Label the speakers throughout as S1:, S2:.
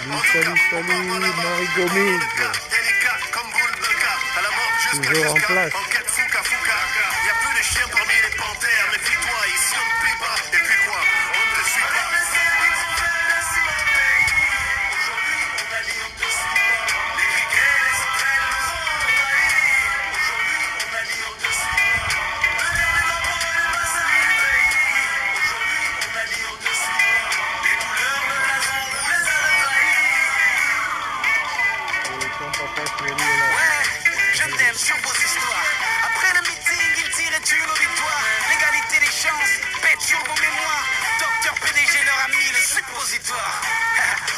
S1: Salut, Marie Gomis. Toujours en place.
S2: Il y a peu de chiens parmi les panthères. Méfie-toi, ici on ne plie pas. Et puis quoi, on ne te suit pas. Aujourd'hui, on a dit on ne te suit pas. Les ricains, les sauterelles nous ont envahis. Aujourd'hui, on a dit on ne te suit pas. Le dernier rapport est passé du pays. Aujourd'hui, on a dit on ne te suit pas. Les douleurs, le blason, on les a trahis. Ouais, je t'aime sur vos histoires. Après le meeting, il tirait une auditoire. L'égalité des chances, pète sur vos mémoires. Docteur PDG leur a mis le suppositoire.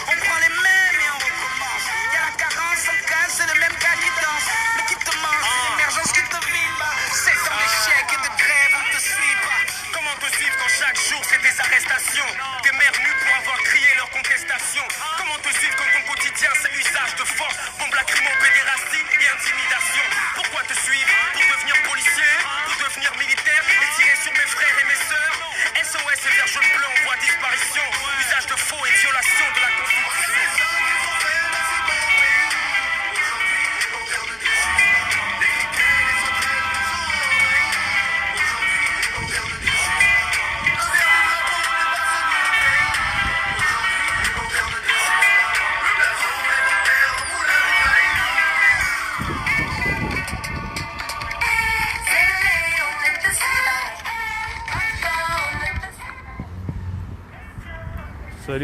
S2: On prend les mêmes et on recommence. Y'a la carence, on casse, c'est le même gars qui danse. Mais qui te mange, c'est l'émergence qui te vibre. 7 ans d'échec et de grève, on te suit pas. Comment te suivre quand chaque jour c'est des arrestations? Des mères nues pour avoir crié leur contestation. Comment te suivre quand ton quotidien c'est usage de force? Bombe lacrymo, pédérastie et intimidation. Pourquoi te suivre? Pour devenir policier? Pour devenir militaire et tirer sur mes frères et mes sœurs? SOS et vert jaune bleu en voie de disparition. Usage de faux et violation de la Constitution.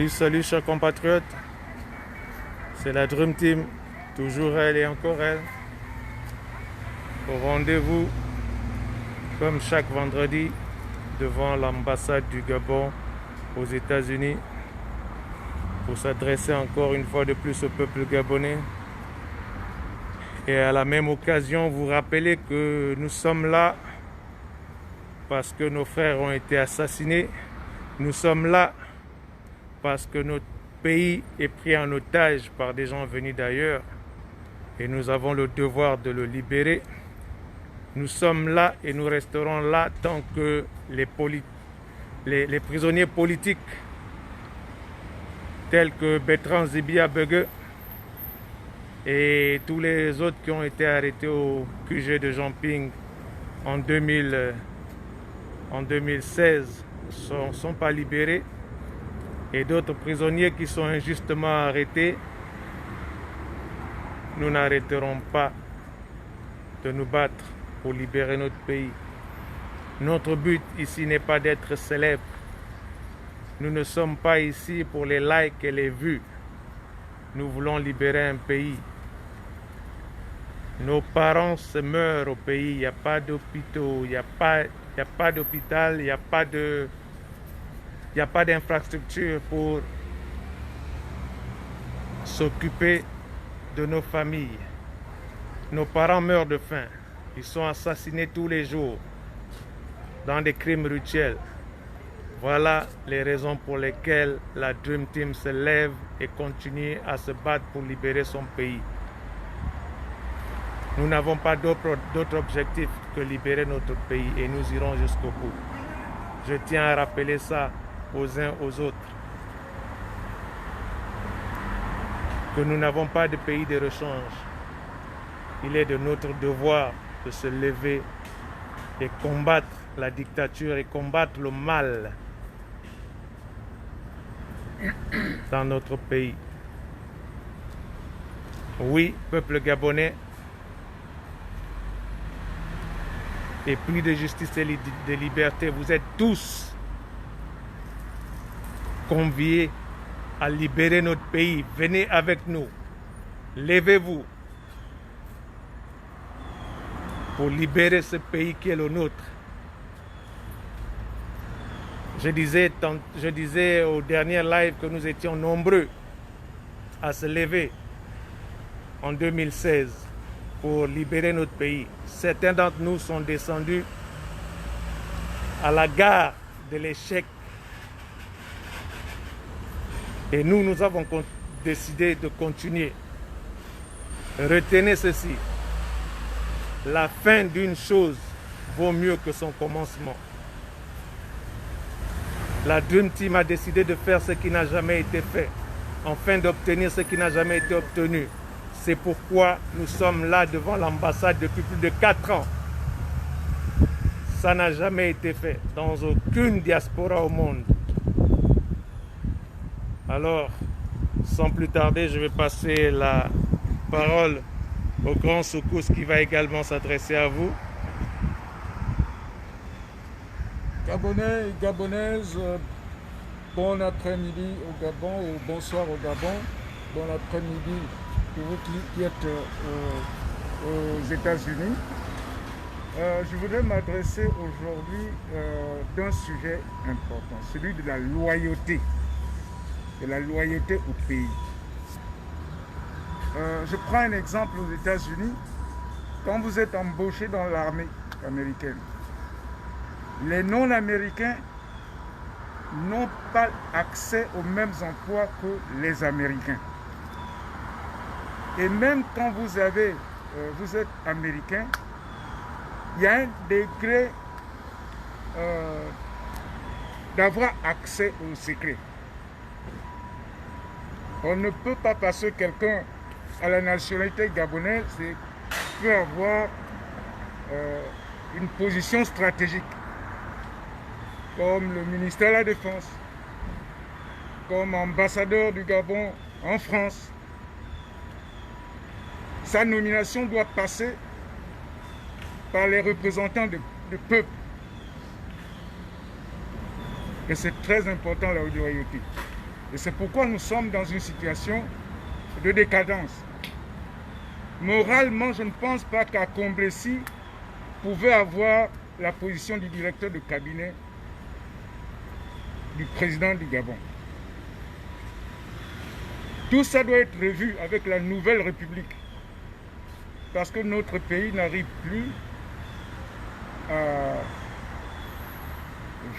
S1: Salut chers compatriotes. C'est la Dream Team, toujours elle et encore elle. Au rendez-vous, comme chaque vendredi, devant l'ambassade du Gabon aux États-Unis, pour s'adresser encore une fois de plus au peuple gabonais. Et à la même occasion, vous rappeler que nous sommes là parce que nos frères ont été assassinés. Nous sommes là parce que notre pays est pris en otage par des gens venus d'ailleurs et nous avons le devoir de le libérer. Nous sommes là et nous resterons là tant que les prisonniers politiques tels que Bertrand Zibia Bege et tous les autres qui ont été arrêtés au QG de Jean-Ping en 2016 ne sont pas libérés. Et d'autres prisonniers qui sont injustement arrêtés, nous n'arrêterons pas de nous battre pour libérer notre pays. Notre but ici n'est pas d'être célèbre. Nous ne sommes pas ici pour les likes et les vues. Nous voulons libérer un pays. Nos parents se meurent au pays, il n'y a pas d'hôpitaux, il n'y a pas d'hôpital, il n'y a pas d'infrastructure pour s'occuper de nos familles. Nos parents meurent de faim. Ils sont assassinés tous les jours dans des crimes rituels. Voilà les raisons pour lesquelles la Dream Team se lève et continue à se battre pour libérer son pays. Nous n'avons pas d'autre objectif que libérer notre pays et nous irons jusqu'au bout. Je tiens à rappeler ça aux uns aux autres, que nous n'avons pas de pays de rechange. Il est de notre devoir de se lever et combattre la dictature et combattre le mal dans notre pays. Oui, peuple gabonais, épris de justice et de liberté, vous êtes tous conviés à libérer notre pays. Venez avec nous. Levez-vous pour libérer ce pays qui est le nôtre. Je disais au dernier live que nous étions nombreux à se lever en 2016 pour libérer notre pays. Certains d'entre nous sont descendus à la gare de l'échec. Et nous avons décidé de continuer. Retenez ceci. La fin d'une chose vaut mieux que son commencement. La Dream Team a décidé de faire ce qui n'a jamais été fait. afin d'obtenir ce qui n'a jamais été obtenu. C'est pourquoi nous sommes là devant l'ambassade depuis plus de 4 ans. Ça n'a jamais été fait dans aucune diaspora au monde. Alors, sans plus tarder, je vais passer la parole au grand Soukous qui va également s'adresser à vous.
S3: Gabonais et Gabonaises, bon après-midi au Gabon ou bonsoir au Gabon. Bon après-midi pour vous qui êtes aux États-Unis. Je voudrais m'adresser aujourd'hui d'un sujet important, celui de la loyauté au pays. Je prends un exemple aux États-Unis. Quand vous êtes embauché dans l'armée américaine, les non-américains n'ont pas accès aux mêmes emplois que les Américains. Et même quand vous êtes américain, il y a un degré d'avoir accès aux secrets. On ne peut pas passer quelqu'un à la nationalité gabonaise et peut avoir une position stratégique, comme le ministère de la Défense, comme ambassadeur du Gabon en France. Sa nomination doit passer par les représentants du peuple. Et c'est très important la loyauté. Et c'est pourquoi nous sommes dans une situation de décadence. Moralement, je ne pense pas qu'à Combressi pouvait avoir la position du directeur de cabinet du président du Gabon. Tout ça doit être revu avec la nouvelle République. Parce que notre pays n'arrive plus à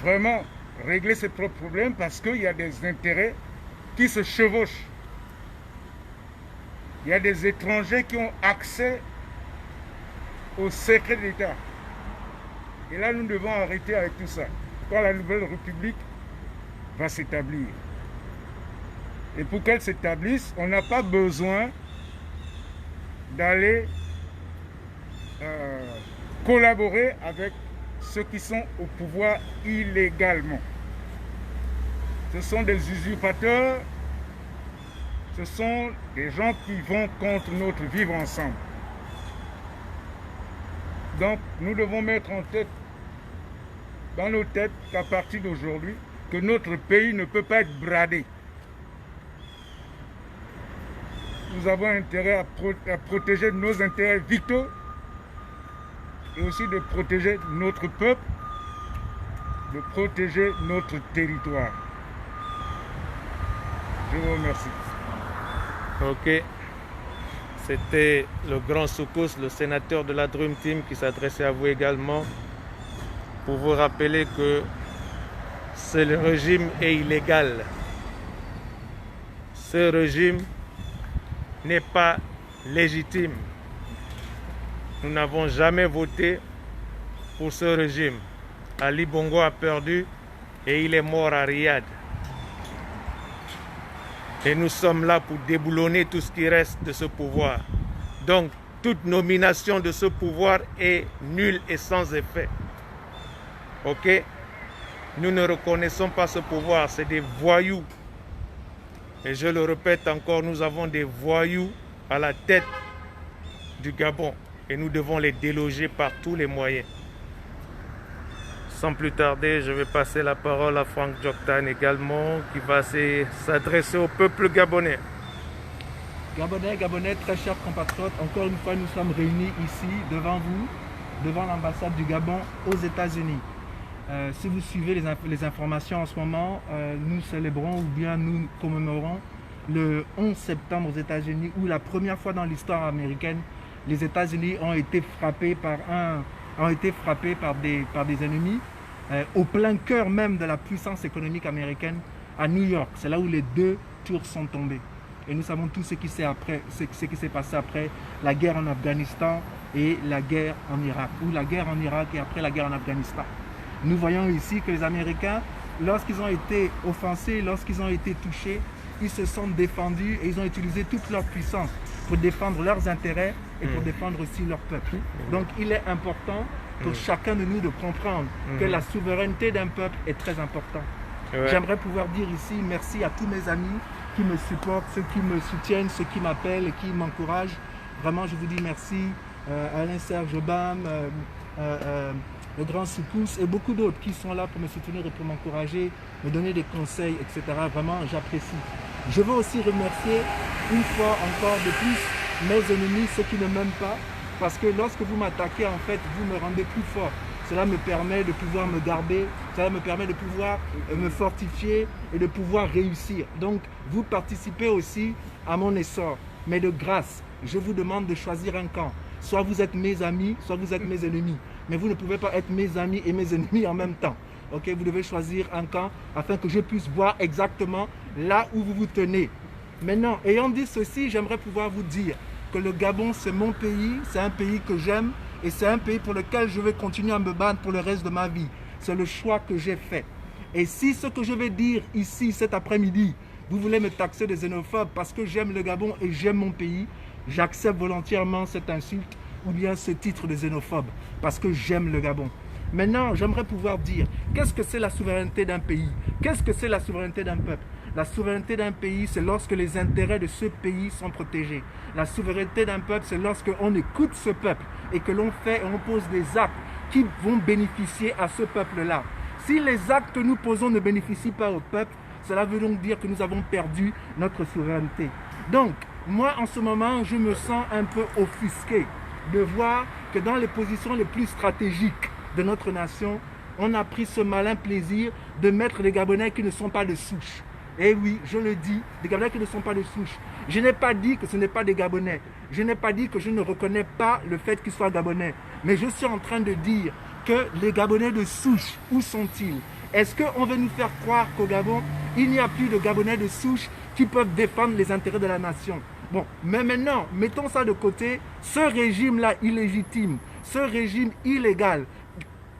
S3: vraiment régler ses propres problèmes parce qu'il y a des intérêts qui se chevauchent. Il y a des étrangers qui ont accès aux secrets d'État. Et là, nous devons arrêter avec tout ça. Quand la nouvelle République va s'établir. Et pour qu'elle s'établisse, on n'a pas besoin d'aller collaborer avec ceux qui sont au pouvoir illégalement. Ce sont des usurpateurs, ce sont des gens qui vont contre notre vivre ensemble. Donc nous devons mettre en tête, dans nos têtes, qu'à partir d'aujourd'hui, que notre pays ne peut pas être bradé. Nous avons intérêt à protéger nos intérêts vitaux et aussi de protéger notre peuple, de protéger notre territoire. Je vous remercie.
S1: Ok. C'était le grand Soukous, le sénateur de la Dream Team, qui s'adressait à vous également pour vous rappeler que le régime est illégal. Ce régime n'est pas légitime. Nous n'avons jamais voté pour ce régime. Ali Bongo a perdu et il est mort à Riyad. Et nous sommes là pour déboulonner tout ce qui reste de ce pouvoir. Donc, toute nomination de ce pouvoir est nulle et sans effet. Ok? Nous ne reconnaissons pas ce pouvoir, c'est des voyous. Et je le répète encore, nous avons des voyous à la tête du Gabon. Et nous devons les déloger par tous les moyens. Sans plus tarder, je vais passer la parole à Frank Joktan également, qui va s'adresser au peuple gabonais.
S4: Gabonais, très chers compatriotes, encore une fois, nous sommes réunis ici, devant vous, devant l'ambassade du Gabon aux États-Unis. Si vous suivez les informations en ce moment, nous célébrons ou bien nous commémorons le 11 septembre aux États-Unis, où la première fois dans l'histoire américaine, les États-Unis ont été frappés par des ennemis au plein cœur même de la puissance économique américaine à New York. C'est là où les deux tours sont tombés. Et nous savons tout ce qui s'est passé après la guerre en Afghanistan et la guerre en Irak, ou la guerre en Irak et après la guerre en Afghanistan. Nous voyons ici que les Américains, lorsqu'ils ont été offensés, lorsqu'ils ont été touchés, ils se sont défendus et ils ont utilisé toute leur puissance pour défendre leurs intérêts et pour défendre aussi leur peuple. Donc il est important pour chacun de nous de comprendre que la souveraineté d'un peuple est très importante.
S1: Ouais.
S4: J'aimerais pouvoir dire ici merci à tous mes amis qui me supportent, ceux qui me soutiennent, ceux qui m'appellent et qui m'encouragent. Vraiment, je vous dis merci. Alain Serge Obam, le Grand Soukous et beaucoup d'autres qui sont là pour me soutenir et pour m'encourager, me donner des conseils, etc. Vraiment, j'apprécie. Je veux aussi remercier une fois encore de plus mes ennemis, ceux qui ne m'aiment pas, parce que lorsque vous m'attaquez, en fait, vous me rendez plus fort. Cela me permet de pouvoir me garder, cela me permet de pouvoir me fortifier et de pouvoir réussir. Donc, vous participez aussi à mon essor. Mais de grâce, je vous demande de choisir un camp. Soit vous êtes mes amis, soit vous êtes mes ennemis. Mais vous ne pouvez pas être mes amis et mes ennemis en même temps. Ok, vous devez choisir un camp afin que je puisse voir exactement là où vous vous tenez. Maintenant, ayant dit ceci, j'aimerais pouvoir vous dire que le Gabon, c'est mon pays, c'est un pays que j'aime et c'est un pays pour lequel je vais continuer à me battre pour le reste de ma vie. C'est le choix que j'ai fait. Et si ce que je vais dire ici cet après-midi, vous voulez me taxer de xénophobe parce que j'aime le Gabon et j'aime mon pays, j'accepte volontairement cette insulte ou bien ce titre de xénophobe parce que j'aime le Gabon. Maintenant, j'aimerais pouvoir dire, qu'est-ce que c'est la souveraineté d'un pays? Qu'est-ce que c'est la souveraineté d'un peuple? La souveraineté d'un pays, c'est lorsque les intérêts de ce pays sont protégés. La souveraineté d'un peuple, c'est lorsqu'on écoute ce peuple et que l'on fait et on pose des actes qui vont bénéficier à ce peuple-là. Si les actes que nous posons ne bénéficient pas au peuple, cela veut donc dire que nous avons perdu notre souveraineté. Donc, moi, en ce moment, je me sens un peu offusqué de voir que dans les positions les plus stratégiques de notre nation, on a pris ce malin plaisir de mettre des Gabonais qui ne sont pas de souche. Et oui, je le dis, des Gabonais qui ne sont pas de souche. Je n'ai pas dit que ce n'est pas des Gabonais. Je n'ai pas dit que je ne reconnais pas le fait qu'ils soient Gabonais. Mais je suis en train de dire que les Gabonais de souche, où sont-ils? Est-ce qu'on veut nous faire croire qu'au Gabon, il n'y a plus de Gabonais de souche qui peuvent défendre les intérêts de la nation? Bon, mais maintenant, mettons ça de côté. Ce régime-là illégitime, ce régime illégal,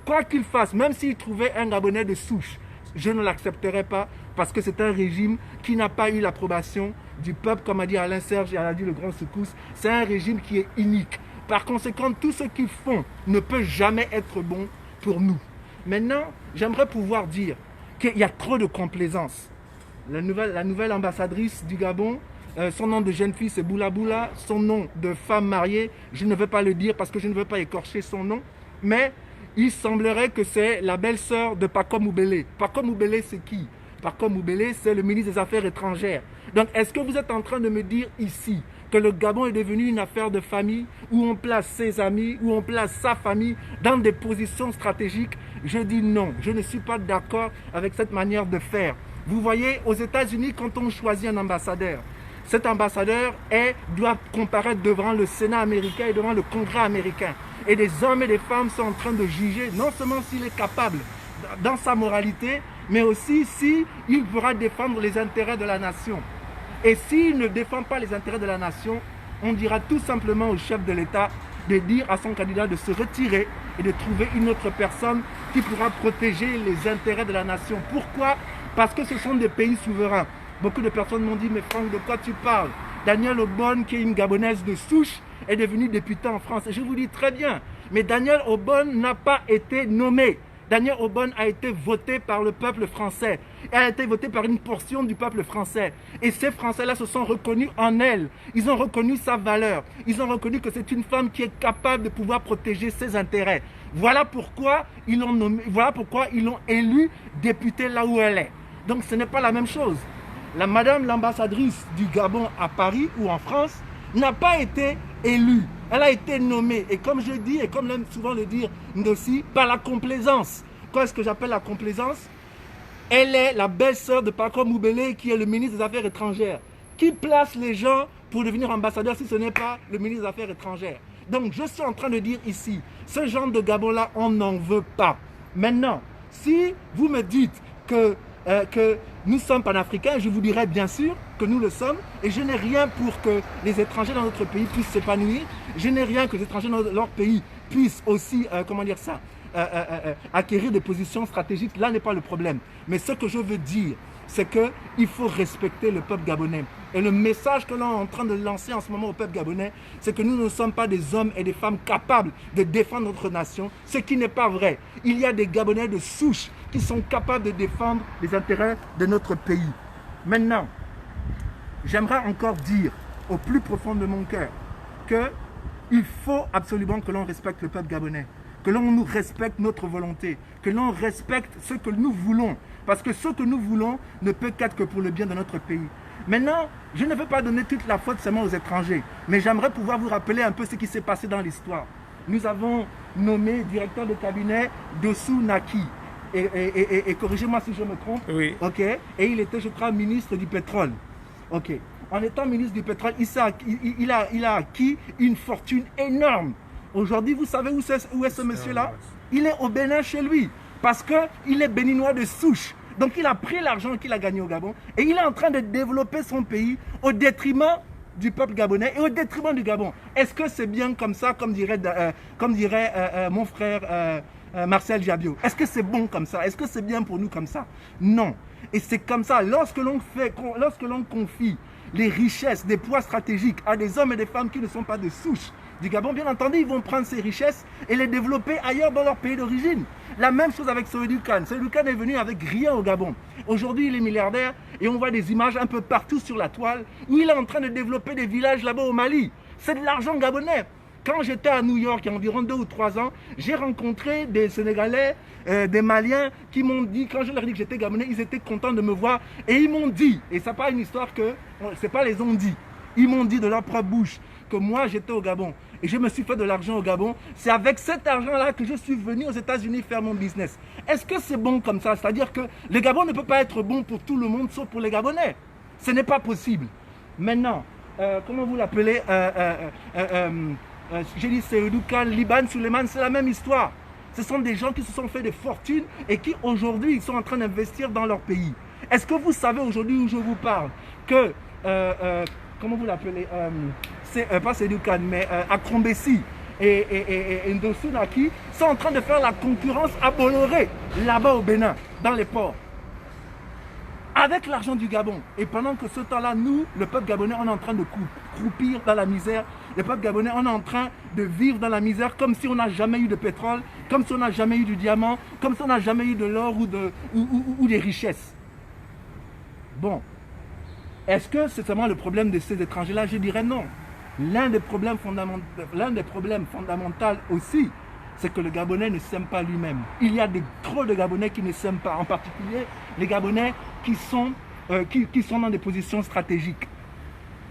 S4: quoi qu'il fasse, même s'il trouvait un Gabonais de souche, je ne l'accepterai pas parce que c'est un régime qui n'a pas eu l'approbation du peuple, comme a dit Alain Serge et a dit le Grand Soukous. C'est un régime qui est unique. Par conséquent, tout ce qu'ils font ne peut jamais être bon pour nous. Maintenant, j'aimerais pouvoir dire qu'il y a trop de complaisance. La nouvelle ambassadrice du Gabon, son nom de jeune fille c'est Boula Boula, son nom de femme mariée, je ne veux pas le dire parce que je ne veux pas écorcher son nom, mais il semblerait que c'est la belle-sœur de Paco Moubélé. Paco Moubélé, c'est qui? Paco Moubélé, c'est le ministre des Affaires étrangères. Donc, est-ce que vous êtes en train de me dire ici que le Gabon est devenu une affaire de famille où on place ses amis, où on place sa famille dans des positions stratégiques? Je dis non, je ne suis pas d'accord avec cette manière de faire. Vous voyez, aux États-Unis, quand on choisit un ambassadeur, cet ambassadeur doit comparaître devant le Sénat américain et devant le Congrès américain. Et des hommes et des femmes sont en train de juger non seulement s'il est capable dans sa moralité, mais aussi s'il pourra défendre les intérêts de la nation. Et s'il ne défend pas les intérêts de la nation, on dira tout simplement au chef de l'État de dire à son candidat de se retirer et de trouver une autre personne qui pourra protéger les intérêts de la nation. Pourquoi? Parce que ce sont des pays souverains. Beaucoup de personnes m'ont dit, mais Franck, de quoi tu parles? Daniel Aubonne, qui est une Gabonaise de souche, est devenue députée en France. Et je vous dis très bien, mais Daniel Aubonne n'a pas été nommé. Daniel Aubonne a été voté par le peuple français. Elle a été votée par une portion du peuple français. Et ces Français-là se sont reconnus en elle. Ils ont reconnu sa valeur. Ils ont reconnu que c'est une femme qui est capable de pouvoir protéger ses intérêts. Voilà pourquoi ils l'ont nommé, voilà pourquoi ils l'ont élue députée là où elle est. Donc ce n'est pas la même chose. Madame l'ambassadrice du Gabon à Paris ou en France n'a pas été élue. Elle a été nommée. Et comme je dis, et comme l'aime souvent le dire Ndossi, par la complaisance. Quoi est-ce que j'appelle la complaisance? Elle est la belle-sœur de Paco Moubélé, qui est le ministre des Affaires étrangères. Qui place les gens pour devenir ambassadeur si ce n'est pas le ministre des Affaires étrangères? Donc je suis en train de dire ici, ce genre de Gabon-là, on n'en veut pas. Maintenant, si vous me dites que nous sommes panafricains, je vous dirais bien sûr que nous le sommes, et je n'ai rien pour que les étrangers dans notre pays puissent s'épanouir, je n'ai rien que les étrangers dans leur pays puissent aussi, acquérir des positions stratégiques. Là n'est pas le problème. Mais ce que je veux dire, c'est qu'il faut respecter le peuple gabonais. Et le message que l'on est en train de lancer en ce moment au peuple gabonais, c'est que nous ne sommes pas des hommes et des femmes capables de défendre notre nation, ce qui n'est pas vrai. Il y a des Gabonais de souche qui sont capables de défendre les intérêts de notre pays. Maintenant, j'aimerais encore dire au plus profond de mon cœur qu'il faut absolument que l'on respecte le peuple gabonais, que l'on nous respecte notre volonté, que l'on respecte ce que nous voulons, parce que ce que nous voulons ne peut qu'être que pour le bien de notre pays. Maintenant, je ne veux pas donner toute la faute seulement aux étrangers, mais j'aimerais pouvoir vous rappeler un peu ce qui s'est passé dans l'histoire. Nous avons nommé directeur de cabinet Dossou Naki, et corrigez-moi si je me trompe,
S1: Oui.
S4: ok, et il était, je crois, ministre du pétrole. Ok. En étant ministre du pétrole, il a acquis une fortune énorme. Aujourd'hui, vous savez où est ce monsieur-là? Il est au Bénin chez lui, parce qu'il est béninois de souche. Donc il a pris l'argent qu'il a gagné au Gabon et il est en train de développer son pays au détriment du peuple gabonais et au détriment du Gabon. Est-ce que c'est bien comme ça, comme dirait mon frère Marcel Diabio? Est-ce que c'est bon comme ça? Est-ce que c'est bien pour nous comme ça? Non. Et c'est comme ça, lorsque l'on confie les richesses des poids stratégiques à des hommes et des femmes qui ne sont pas de souche du Gabon, bien entendu, ils vont prendre ces richesses et les développer ailleurs dans leur pays d'origine. La même chose avec Seydou Kane. Seydou Kane est venu avec rien au Gabon. Aujourd'hui, il est milliardaire et on voit des images un peu partout sur la toile où il est en train de développer des villages là-bas au Mali. C'est de l'argent gabonais. Quand j'étais à New York il y a environ 2 ou 3 ans, j'ai rencontré des Sénégalais, des Maliens qui m'ont dit, quand je leur ai dit que j'étais Gabonais, ils étaient contents de me voir et ils m'ont dit, et ce n'est pas une histoire que, c'est pas les ont dit, ils m'ont dit de leur propre bouche que moi j'étais au Gabon et je me suis fait de l'argent au Gabon. C'est avec cet argent-là que je suis venu aux États-Unis faire mon business. Est-ce que c'est bon comme ça? C'est-à-dire que le Gabon ne peut pas être bon pour tout le monde sauf pour les Gabonais. Ce n'est pas possible. Maintenant, comment vous l'appelez j'ai dit Seydou Kane, Liban, Suleiman, c'est la même histoire. Ce sont des gens qui se sont fait des fortunes et qui aujourd'hui sont en train d'investir dans leur pays. Est-ce que vous savez aujourd'hui où je vous parle que, comment vous l'appelez pas Seydou Kane, mais Akrombessi et Dossou Naki sont en train de faire la concurrence à Bolloré, là-bas au Bénin, dans les ports, avec l'argent du Gabon. Et pendant que ce temps-là, nous, le peuple gabonais, on est en train de croupir dans la misère. Le peuple gabonais, on est en train de vivre dans la misère comme si on n'a jamais eu de pétrole, comme si on n'a jamais eu du diamant, comme si on n'a jamais eu de l'or ou des richesses. Bon, est-ce que c'est seulement le problème de ces étrangers-là? Je dirais non. L'un des problèmes fondamentaux aussi, c'est que le Gabonais ne s'aime pas lui-même. Il y a trop de Gabonais qui ne s'aiment pas, en particulier les Gabonais qui sont dans des positions stratégiques.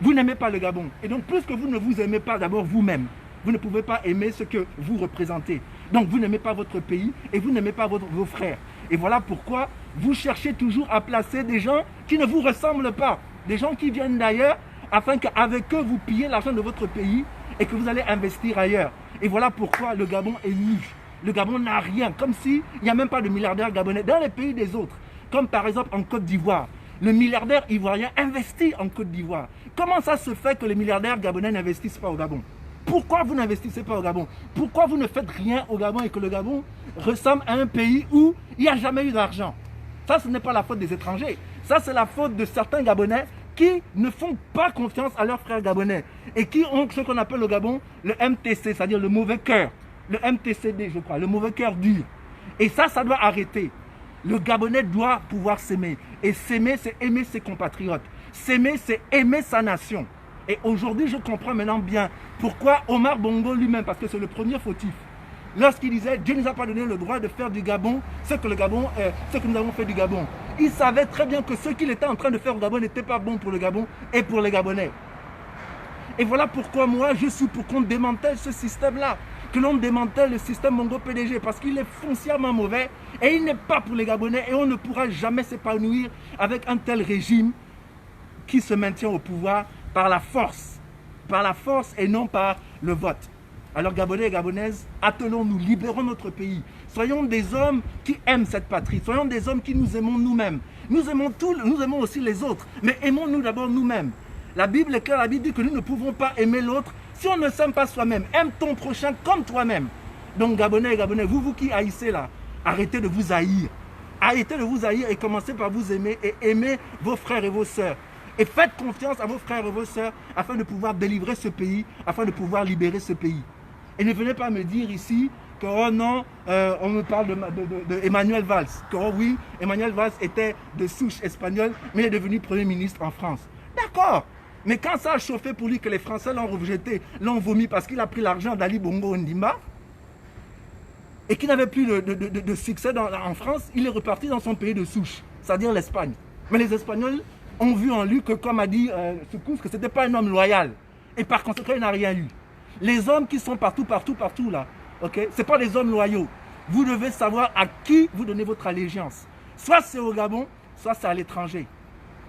S4: Vous n'aimez pas le Gabon. Et donc, plus que vous ne vous aimez pas d'abord vous-même, vous ne pouvez pas aimer ce que vous représentez. Donc, vous n'aimez pas votre pays et vous n'aimez pas vos frères. Et voilà pourquoi vous cherchez toujours à placer des gens qui ne vous ressemblent pas, des gens qui viennent d'ailleurs, afin qu'avec eux, vous pillez l'argent de votre pays et que vous allez investir ailleurs. Et voilà pourquoi le Gabon est nu. Le Gabon n'a rien, comme s'il n'y a même pas de milliardaires gabonais dans les pays des autres. Comme par exemple en Côte d'Ivoire. Le milliardaire ivoirien investit en Côte d'Ivoire. Comment ça se fait que les milliardaires gabonais n'investissent pas au Gabon? Pourquoi vous n'investissez pas au Gabon? Pourquoi vous ne faites rien au Gabon et que le Gabon ressemble à un pays où il n'y a jamais eu d'argent? Ça, ce n'est pas la faute des étrangers. Ça, c'est la faute de certains Gabonais qui ne font pas confiance à leurs frères gabonais et qui ont ce qu'on appelle au Gabon le MTC, c'est-à-dire le mauvais cœur, le MTCD, je crois, le mauvais cœur dur. Et ça doit arrêter. Le Gabonais doit pouvoir s'aimer. Et s'aimer, c'est aimer ses compatriotes. S'aimer, c'est aimer sa nation. Et aujourd'hui, je comprends maintenant bien pourquoi Omar Bongo lui-même, parce que c'est le premier fautif, lorsqu'il disait Dieu ne nous a pas donné le droit de faire du Gabon ce que nous avons fait du Gabon. Il savait très bien que ce qu'il était en train de faire au Gabon n'était pas bon pour le Gabon et pour les Gabonais. Et voilà pourquoi moi je suis pour qu'on démantèle ce système-là, que l'on démantèle le système Bongo PDG, parce qu'il est foncièrement mauvais et il n'est pas pour les Gabonais et on ne pourra jamais s'épanouir avec un tel régime qui se maintient au pouvoir par la force et non par le vote. Alors Gabonais et Gabonaises, attelons-nous, libérons notre pays. Soyons des hommes qui aiment cette patrie. Soyons des hommes qui nous aimons nous-mêmes. Nous aimons aussi les autres, mais aimons-nous d'abord nous-mêmes. La Bible est claire, la Bible dit que nous ne pouvons pas aimer l'autre si on ne s'aime pas soi-même. Aime ton prochain comme toi-même. Donc Gabonais et Gabonais, vous qui haïssez là, arrêtez de vous haïr. Arrêtez de vous haïr et commencez par vous aimer et aimer vos frères et vos sœurs. Et faites confiance à vos frères et vos sœurs afin de pouvoir délivrer ce pays, afin de pouvoir libérer ce pays. Et ne venez pas me dire ici que oh non, on me parle de Emmanuel Valls. Que oh oui, Emmanuel Valls était de souche espagnole, mais il est devenu Premier ministre en France. D'accord. Mais quand ça a chauffé pour lui que les Français l'ont rejeté, l'ont vomi parce qu'il a pris l'argent d'Ali Bongo Ondimba et qu'il n'avait plus de succès en France, il est reparti dans son pays de souche, c'est-à-dire l'Espagne. Mais les Espagnols ont vu en lui que, comme a dit Soukous, que ce n'était pas un homme loyal. Et par conséquent, il n'a rien eu. Les hommes qui sont partout là, okay, ce n'est pas des hommes loyaux. Vous devez savoir à qui vous donnez votre allégeance. Soit c'est au Gabon, soit c'est à l'étranger.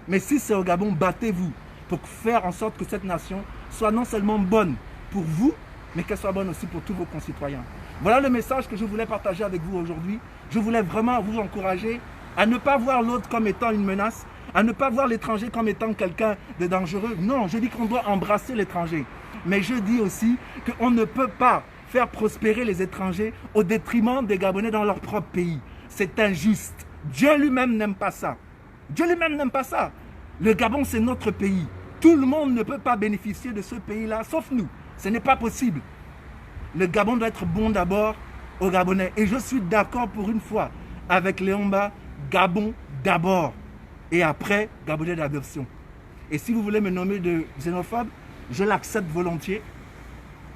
S4: Mais si c'est au Gabon, battez-vous pour faire en sorte que cette nation soit non seulement bonne pour vous, mais qu'elle soit bonne aussi pour tous vos concitoyens. Voilà le message que je voulais partager avec vous aujourd'hui. Je voulais vraiment vous encourager à ne pas voir l'autre comme étant une menace, à ne pas voir l'étranger comme étant quelqu'un de dangereux. Non, je dis qu'on doit embrasser l'étranger. Mais je dis aussi qu'on ne peut pas faire prospérer les étrangers au détriment des Gabonais dans leur propre pays. C'est injuste. Dieu lui-même n'aime pas ça. Dieu lui-même n'aime pas ça. Le Gabon, c'est notre pays. Tout le monde ne peut pas bénéficier de ce pays-là, sauf nous. Ce n'est pas possible. Le Gabon doit être bon d'abord aux Gabonais. Et je suis d'accord pour une fois avec Léomba, Gabon d'abord. Et après, Gabonais d'adoption. Et si vous voulez me nommer de xénophobe, je l'accepte volontiers.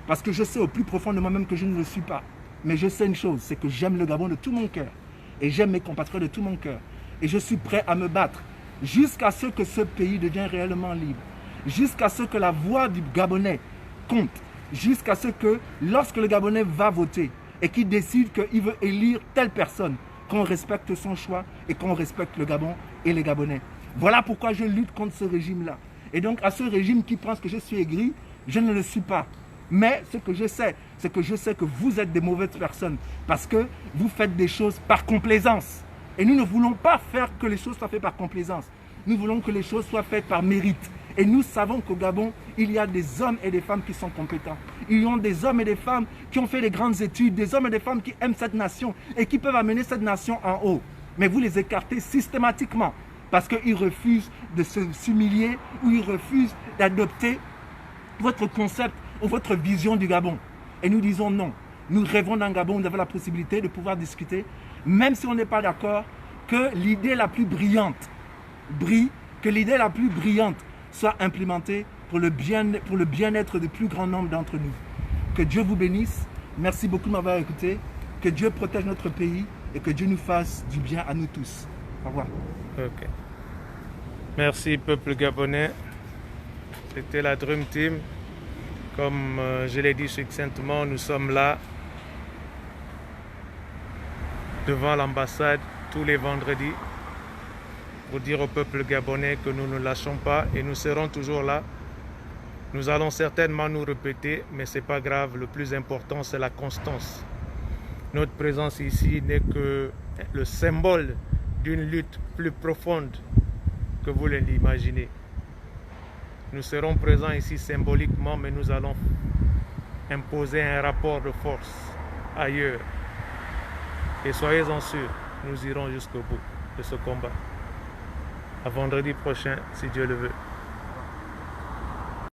S4: Parce que je sais au plus profond de moi-même que je ne le suis pas. Mais je sais une chose, c'est que j'aime le Gabon de tout mon cœur. Et j'aime mes compatriotes de tout mon cœur. Et je suis prêt à me battre jusqu'à ce que ce pays devienne réellement libre. Jusqu'à ce que la voix du Gabonais compte. Jusqu'à ce que, lorsque le Gabonais va voter et qu'il décide qu'il veut élire telle personne, qu'on respecte son choix et qu'on respecte le Gabon et les Gabonais. Voilà pourquoi je lutte contre ce régime-là. Et donc, à ce régime qui pense que je suis aigri, je ne le suis pas. Mais ce que je sais, c'est que je sais que vous êtes des mauvaises personnes parce que vous faites des choses par complaisance. Et nous ne voulons pas faire que les choses soient faites par complaisance. Nous voulons que les choses soient faites par mérite. Et nous savons qu'au Gabon, il y a des hommes et des femmes qui sont compétents. Il y a des hommes et des femmes qui ont fait des grandes études, des hommes et des femmes qui aiment cette nation et qui peuvent amener cette nation en haut. Mais vous les écartez systématiquement parce qu'ils refusent de s'humilier ou ils refusent d'adopter votre concept ou votre vision du Gabon. Et nous disons non. Nous rêvons d'un Gabon où nous avons la possibilité de pouvoir discuter, même si on n'est pas d'accord, que l'idée la plus brillante brille, que l'idée la plus brillante soit implémentée pour le bien-être du plus grand nombre d'entre nous. Que Dieu vous bénisse. Merci beaucoup de m'avoir écouté. Que Dieu protège notre pays et que Dieu nous fasse du bien à nous tous. Au revoir.
S1: Ok. Merci, peuple gabonais. C'était la Dream Team. Comme je l'ai dit succinctement, nous sommes là devant l'ambassade tous les vendredis pour dire au peuple gabonais que nous ne lâchons pas et nous serons toujours là. Nous allons certainement nous répéter, mais ce n'est pas grave. Le plus important, c'est la constance. Notre présence ici n'est que le symbole d'une lutte plus profonde que vous l'imaginez. Nous serons présents ici symboliquement, mais nous allons imposer un rapport de force ailleurs. Et soyez-en sûrs, nous irons jusqu'au bout de ce combat. À vendredi prochain, si Dieu le veut.